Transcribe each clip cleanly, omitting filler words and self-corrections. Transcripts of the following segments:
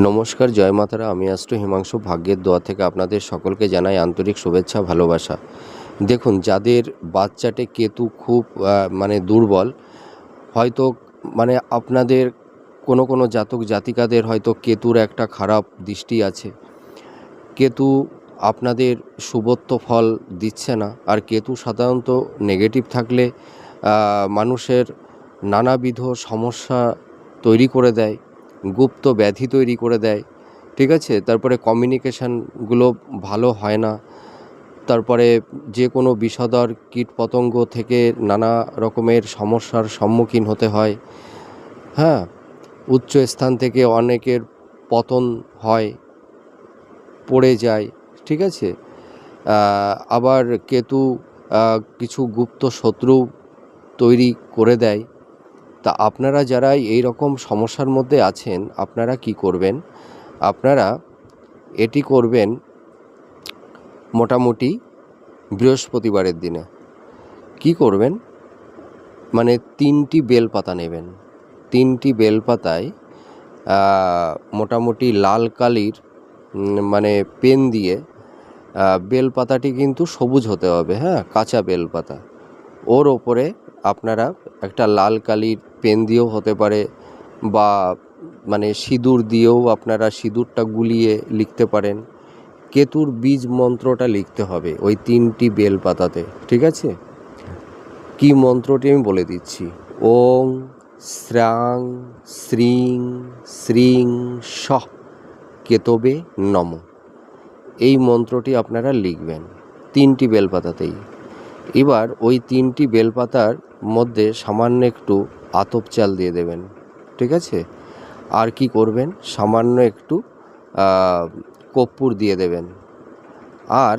নমস্কার, জয় মাতারা। আমি অ্যাস্ট্রো হিমাংশু ভাগ্যের দোয়া থেকে আপনাদের সকলকে জানাই আন্তরিক শুভেচ্ছা, ভালোবাসা। দেখুন, যাদের বাচ্চাটে কেতু খুব দুর্বল, হয়তো আপনাদের কোনো জাতক জাতিকাদের হয়তো কেতুর একটা খারাপ দৃষ্টি আছে। কেতু আপনাদের শুভত্ব ফল দিচ্ছে না। আর কেতু সাধারণত নেগেটিভ থাকলে মানুষের নানাবিধ সমস্যা তৈরি করে দেয়, গুপ্ত ব্যাধি তৈরি করে দেয়, ঠিক আছে। তারপরে কমিউনিকেশানগুলো ভালো হয় না। তারপরে যে কোনো বিষধর কীটপতঙ্গ থেকে নানা রকমের সমস্যার সম্মুখীন হতে হয়। হ্যাঁ, উচ্চ স্থান থেকে অনেকের পতন হয়, পড়ে যায়, ঠিক আছে। আবার কেতু কিছু গুপ্ত শত্রু তৈরি করে দেয়। তা আপনারা যারা এই রকম সমস্যার মধ্যে আছেন, আপনারা কি করবেন? আপনারা এটি করবেন মোটামুটি বৃহস্পতিবারের দিনে। কি করবেন? 3টি বেলপাতা নেবেন। 3টি বেলপাতায় মোটামুটি লাল কালির পেন দিয়ে, বেলপাতাটি কিন্তু সবুজ হতে হবে, হ্যাঁ, কাঁচা বেলপাতা। ওর ওপরে আপনারা একটা লাল কালির পেন দিয়েও হতে পারে, বা সিঁদুর দিয়েও আপনারা সিঁদুরটা গুলিয়ে লিখতে পারেন। কেতুর বীজ মন্ত্রটা লিখতে হবে ওই 3টি বেলপাতাতে, ঠিক আছে। কি মন্ত্রটি আমি বলে দিচ্ছি। ওং শ্রাং শ্রীং শ্রীং সঃ কেতবে নমঃ। এই মন্ত্রটি আপনারা লিখবেন 3টি বেলপাতাতেই। এবার ওই 3টি বেলপাতার মধ্যে সামান্য একটু আতপ চাল দিয়ে দেবেন, ঠিক আছে। আর কি করবেন? সামান্য একটু কর্পূর দিয়ে দেবেন, আর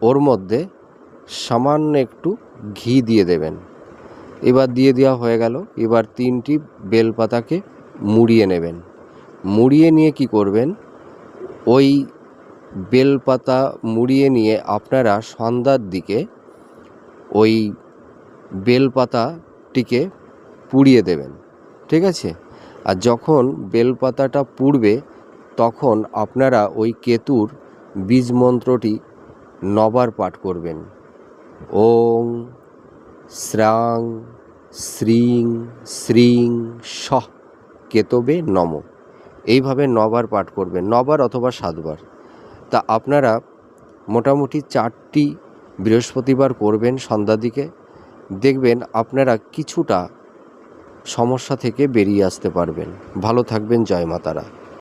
ওর মধ্যে সামান্য একটু ঘি দিয়ে দেবেন। এবার দিয়ে দেওয়া হয়ে গেল। এবার 3টি বেলপাতাকে মুড়িয়ে নেবেন। মুড়িয়ে নিয়ে কি করবেন? ওই বেলপাতা মুড়িয়ে নিয়ে আপনারা সন্ধ্যার দিকে ওই বেলপাতাটিকে পুড়িয়ে দেবেন, ঠিক আছে। আর যখন বেলপাতাটা পুড়বে, তখন আপনারা ওই কেতুর বীজ মন্ত্রটি 9বার পাঠ করবেন। ওং শ্রাং শ্রীং শ্রীং সঃ কেতবে নমঃ। এইভাবে 9বার পাঠ করবেন, 9বার অথবা 7বার। তা আপনারা মোটামুটি 4টি বৃহস্পতিবার করবেন সন্ধ্যার দিকে। দেখবেন আপনারা কিছুটা সমস্যা থেকে বেরিয়ে আসতে পারবেন। ভালো থাকবেন। জয় মাতারা।